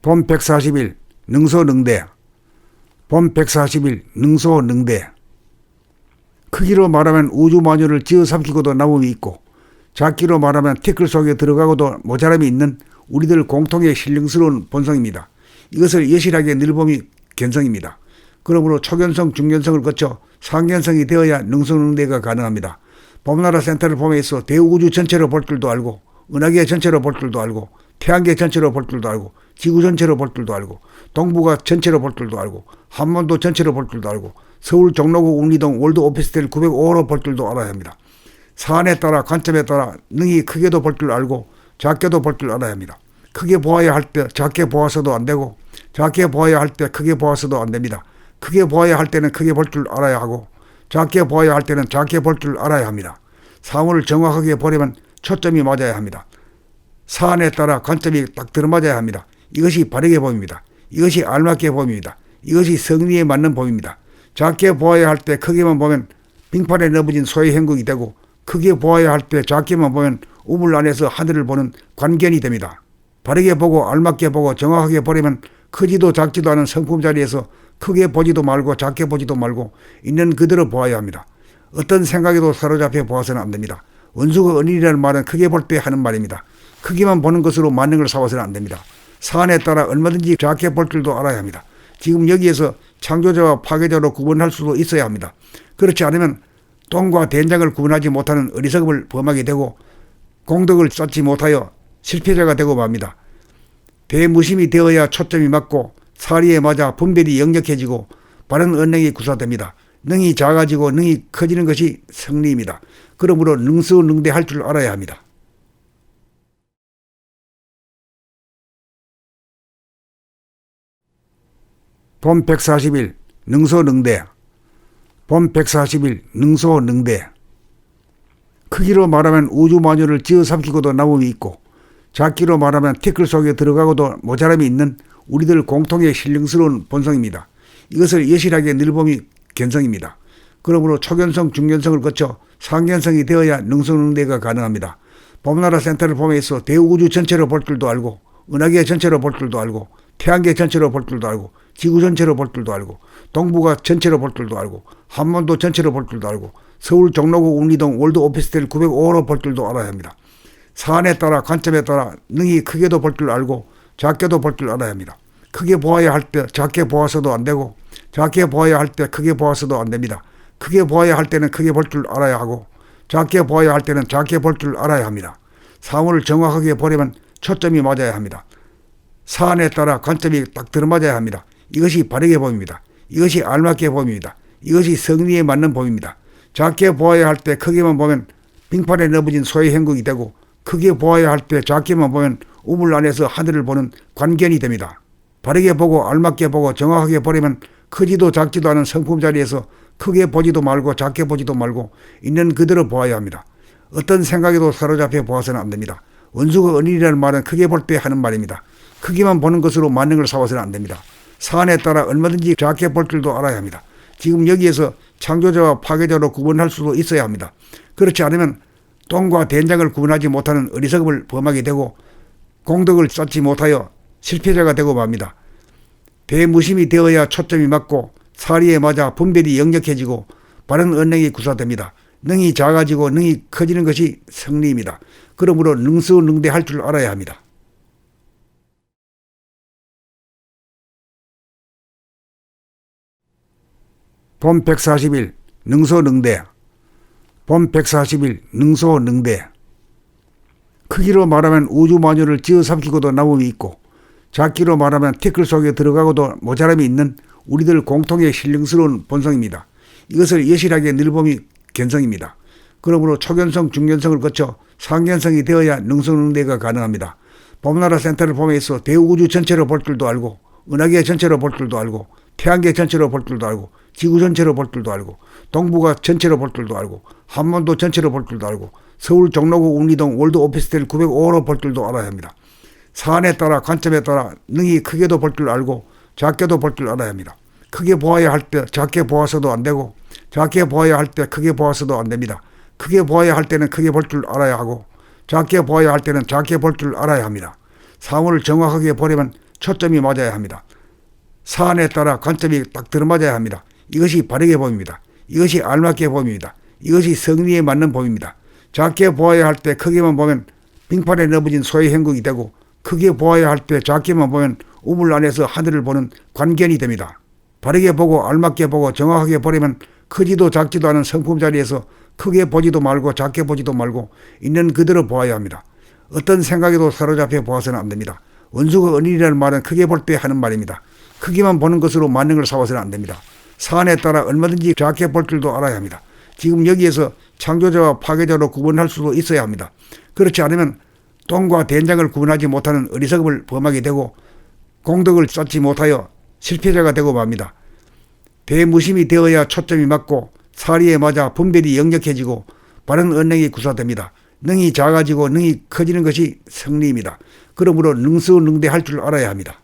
봄 140일 능소능대. 봄 140일 능소능대. 크기로 말하면 우주마녀를 쥐어삼키고도 남음이 있고, 작기로 말하면 티끌 속에 들어가고도 모자람이 있는 우리들 공통의 신령스러운 본성입니다. 이것을 여실하게 늘봄이 견성입니다. 그러므로 초견성, 중견성을 거쳐 상견성이 되어야 능소능대가 가능합니다. 봄나라 센터를 포함해서 대우주 전체로 볼 줄도 알고, 은하계 전체로 볼 줄도 알고, 태양계 전체로 볼 줄도 알고, 지구 전체로 볼 줄도 알고, 동북아 전체로 볼 줄도 알고, 한반도 전체로 볼 줄도 알고, 서울 종로구 웅리동 월드 오피스텔 905호로 볼 줄도 알아야 합니다. 사안에 따라 관점에 따라 능히 크게도 볼 줄 알고 작게도 볼 줄 알아야 합니다. 크게 보아야 할 때 작게 보아서도 안 되고, 작게 보아야 할 때 크게 보아서도 안 됩니다. 크게 보아야 할 때는 크게 볼 줄 알아야 하고, 작게 보아야 할 때는 작게 볼 줄 알아야 합니다. 사물을 정확하게 보려면 초점이 맞아야 합니다. 사안에 따라 관점이 딱 들어맞아야 합니다. 이것이 바르게 봄입니다. 이것이 알맞게 봄입니다. 이것이 성리에 맞는 봄입니다. 작게 보아야 할 때 크게만 보면 빙판에 넘어진 소의 행국이 되고, 크게 보아야 할 때 작게만 보면 우물 안에서 하늘을 보는 관견이 됩니다. 바르게 보고 알맞게 보고 정확하게 보려면 크지도 작지도 않은 성품 자리에서 크게 보지도 말고 작게 보지도 말고 있는 그대로 보아야 합니다. 어떤 생각에도 사로잡혀 보아서는 안 됩니다. 원수가 은인이라는 말은 크게 볼 때 하는 말입니다. 크기만 보는 것으로 만능을 삼아서는 안 됩니다. 사안에 따라 얼마든지 작게 볼 줄도 알아야 합니다. 지금 여기에서 창조자와 파괴자로 구분할 수도 있어야 합니다. 그렇지 않으면 똥과 된장을 구분하지 못하는 어리석음을 범하게 되고 공덕을 쌓지 못하여 실패자가 되고 맙니다. 대무심이 되어야 초점이 맞고 사리에 맞아 분별이 역력해지고 바른 언행이 구사됩니다. 능이 작아지고 능이 커지는 것이 성리입니다. 그러므로 능수능대할 줄 알아야 합니다. 봄 140일 능소능대. 봄 140일 능소능대. 크기로 말하면 우주마녀를 쥐어삼키고도 남음이 있고, 작기로 말하면 티끌 속에 들어가고도 모자람이 있는 우리들 공통의 신령스러운 본성입니다. 이것을 여실하게 늘봄이 견성입니다. 그러므로 초견성, 중견성을 거쳐 상견성이 되어야 능소능대가 가능합니다. 봄나라 센터를 포함해서 대우주 전체로 볼 줄도 알고, 은하계 전체로 볼 줄도 알고, 태양계 전체로 볼 줄도 알고, 지구 전체로 볼 줄도 알고, 동북아 전체로 볼 줄도 알고, 한반도 전체로 볼 줄도 알고, 서울 종로구 웅리동 월드 오피스텔 905호로 볼 줄도 알아야 합니다. 사안에 따라 관점에 따라 능히 크게도 볼 줄 알고 작게도 볼 줄 알아야 합니다. 크게 보아야 할 때 작게 보아서도 안 되고, 작게 보아야 할 때 크게 보아서도 안 됩니다. 크게 보아야 할 때는 크게 볼 줄 알아야 하고, 작게 보아야 할 때는 작게 볼 줄 알아야 합니다. 사물을 정확하게 보려면 초점이 맞아야 합니다. 사안에 따라 관점이 딱 들어맞아야 합니다. 이것이 바르게 봄입니다. 이것이 알맞게 봄입니다. 이것이 성리에 맞는 봄입니다. 작게 보아야 할 때 크게만 보면 빙판에 넘어진 소의 행국이 되고, 크게 보아야 할 때 작게만 보면 우물 안에서 하늘을 보는 관견이 됩니다. 바르게 보고 알맞게 보고 정확하게 보려면 크지도 작지도 않은 성품 자리에서 크게 보지도 말고 작게 보지도 말고 있는 그대로 보아야 합니다. 어떤 생각에도 사로잡혀 보아서는 안 됩니다. 원수가 은인이라는 말은 크게 볼 때 하는 말입니다. 크기만 보는 것으로 만능을 삼아서는 안 됩니다. 사안에 따라 얼마든지 작게 볼 줄도 알아야 합니다. 지금 여기에서 창조자와 파괴자로 구분할 수도 있어야 합니다. 그렇지 않으면 똥과 된장을 구분하지 못하는 어리석음을 범하게 되고 공덕을 쌓지 못하여 실패자가 되고 맙니다. 대무심이 되어야 초점이 맞고 사리에 맞아 분별이 역력해지고 바른 언행이 구사됩니다. 능이 작아지고 능이 커지는 것이 성리입니다. 그러므로 능수능대할 줄 알아야 합니다. 봄 140일 능소능대. 봄 140일 능소능대. 크기로 말하면 우주마녀를 쥐어삼키고도 남음이 있고, 작기로 말하면 티끌 속에 들어가고도 모자람이 있는 우리들 공통의 신령스러운 본성입니다. 이것을 여실하게 늘봄이 견성입니다. 그러므로 초견성, 중견성을 거쳐 상견성이 되어야 능소능대가 가능합니다. 봄나라 센터를 포함해서 대우주 전체로 볼 줄도 알고, 은하계 전체로 볼 줄도 알고, 태양계 전체로 볼 줄도 알고, 지구 전체로 볼 줄도 알고, 동북아 전체로 볼 줄도 알고, 한반도 전체로 볼 줄도 알고, 서울 종로구 웅리동 월드 오피스텔 905호로 볼 줄도 알아야 합니다. 사안에 따라 관점에 따라 능히 크게도 볼 줄 알고 작게도 볼 줄 알아야 합니다. 크게 보아야 할 때 작게 보아서도 안 되고, 작게 보아야 할 때 크게 보아서도 안 됩니다. 크게 보아야 할 때는 크게 볼 줄 알아야 하고, 작게 보아야 할 때는 작게 볼 줄 알아야 합니다. 사물을 정확하게 보려면 초점이 맞아야 합니다. 사안에 따라 관점이 딱 들어맞아야 합니다. 이것이 바르게 봅니다. 이것이 알맞게 봅니다. 이것이 성리에 맞는 봅입니다. 작게 보아야 할 때 크게만 보면 빙판에 넘어진 소의 행국이 되고, 크게 보아야 할 때 작게만 보면 우물 안에서 하늘을 보는 관견이 됩니다. 바르게 보고 알맞게 보고 정확하게 보려면 크지도 작지도 않은 성품 자리에서 크게 보지도 말고 작게 보지도 말고 있는 그대로 보아야 합니다. 어떤 생각에도 사로잡혀 보아서는 안 됩니다. 원수가 은인이라는 말은 크게 볼 때 하는 말입니다. 크기만 보는 것으로 만능을 삼아서는 안 됩니다. 사안에 따라 얼마든지 작게 볼 줄도 알아야 합니다. 지금 여기에서 창조자와 파괴자로 구분할 수도 있어야 합니다. 그렇지 않으면 똥과 된장을 구분하지 못하는 어리석음을 범하게 되고 공덕을 쌓지 못하여 실패자가 되고 맙니다. 대무심이 되어야 초점이 맞고 사리에 맞아 분별이 역력해지고 바른 언행이 구사됩니다. 능이 작아지고 능이 커지는 것이 승리입니다. 그러므로 능수능대할 줄 알아야 합니다.